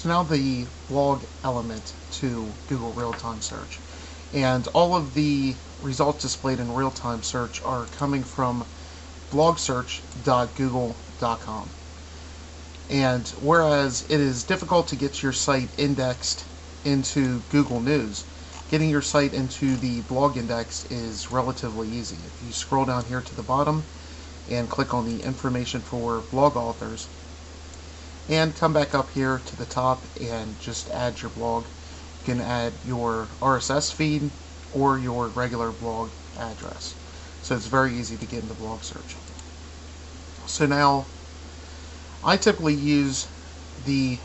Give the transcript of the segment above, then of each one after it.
So now the blog element to Google real-time search. And all of the results displayed in real-time search are coming from blogsearch.google.com. And whereas it is difficult to get your site indexed into Google News, getting your site into the blog index is relatively easy. If you scroll down here to the bottom and click on the information for blog authors, and come back up here to the top and just add your blog. You can add your RSS feed or your regular blog address. So it's very easy to get into blog search. So now, I typically use the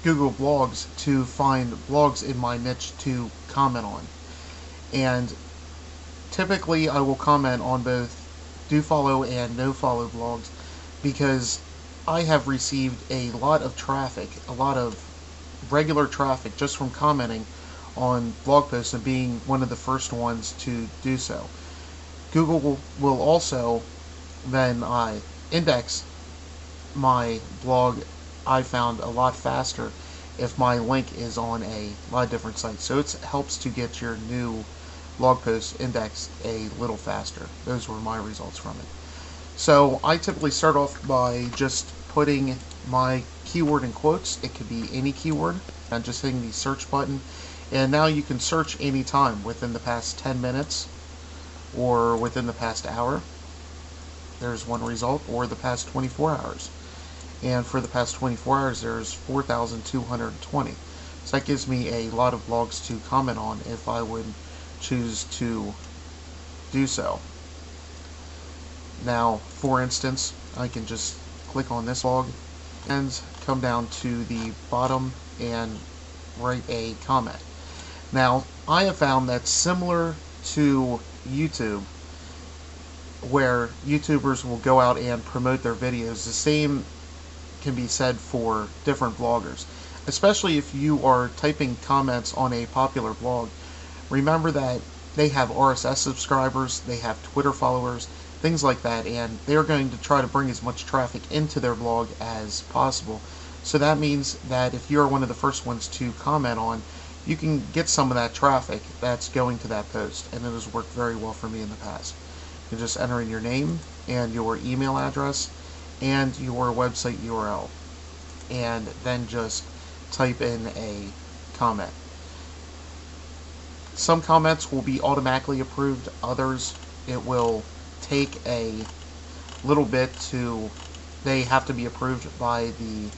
Google Blogs to find blogs in my niche to comment on. And typically I will comment on both do follow and no follow blogs because I have received a lot of traffic, a lot of regular traffic just from commenting on blog posts and being one of the first ones to do so. Google will also then index my blog, I found, a lot faster if my link is on a lot of different sites. So it helps to get your new blog posts indexed a little faster. Those were my results from it. So I typically start off by just putting my keyword in quotes. It could be any keyword, and just hitting the search button. And now you can search anytime within the past 10 minutes or within the past hour. There's one result, or the past 24 hours. And for the past 24 hours, there's 4,220. So that gives me a lot of blogs to comment on if I would choose to do so. Now, for instance, I can just click on this blog and come down to the bottom and write a comment. Now, I have found that similar to YouTube, where YouTubers will go out and promote their videos, the same can be said for different bloggers. Especially if you are typing comments on a popular blog, remember that they have RSS subscribers, they have Twitter followers, things like that, and they're going to try to bring as much traffic into their blog as possible. So that means that if you're one of the first ones to comment on, you can get some of that traffic that's going to that post, and it has worked very well for me in the past. You just enter in your name and your email address and your website URL, and then just type in a comment. Some comments will be automatically approved, others it will take a little bit they have to be approved by the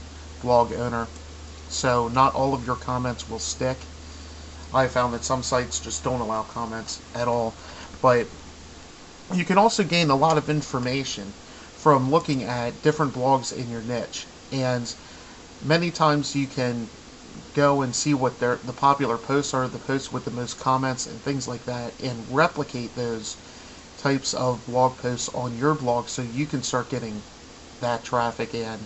blog owner. So not all of your comments will stick. I found that some sites just don't allow comments at all. But you can also gain a lot of information from looking at different blogs in your niche. And many times you can go and see what the popular posts are, the posts with the most comments and things like that, and replicate those types of blog posts on your blog so you can start getting that traffic and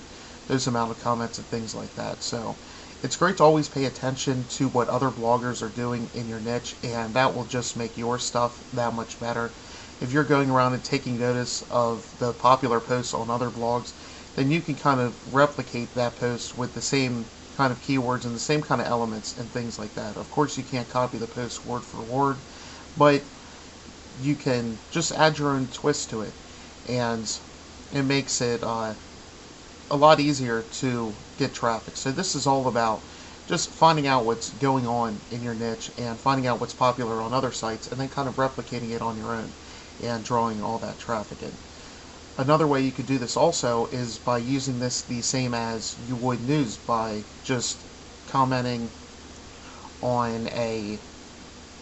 those amount of comments and things like that. So it's great to always pay attention to what other bloggers are doing in your niche, and that will just make your stuff that much better. If you're going around and taking notice of the popular posts on other blogs, then you can kind of replicate that post with the same kind of keywords and the same kind of elements and things like that. Of course, you can't copy the post word for word, but you can just add your own twist to it, and it makes it a lot easier to get traffic. So this is all about just finding out what's going on in your niche and finding out what's popular on other sites, and then kind of replicating it on your own and drawing all that traffic in. Another way you could do this also is by using this the same as you would news, by just commenting on a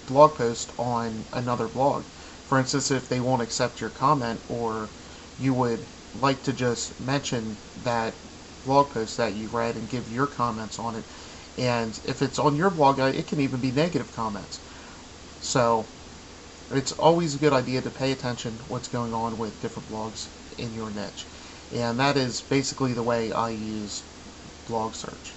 blog post on another blog. For instance, if they won't accept your comment, or you would like to just mention that blog post that you read and give your comments on it, and if it's on your blog, it can even be negative comments. So it's always a good idea to pay attention to what's going on with different blogs in your niche. And that is basically the way I use blog search.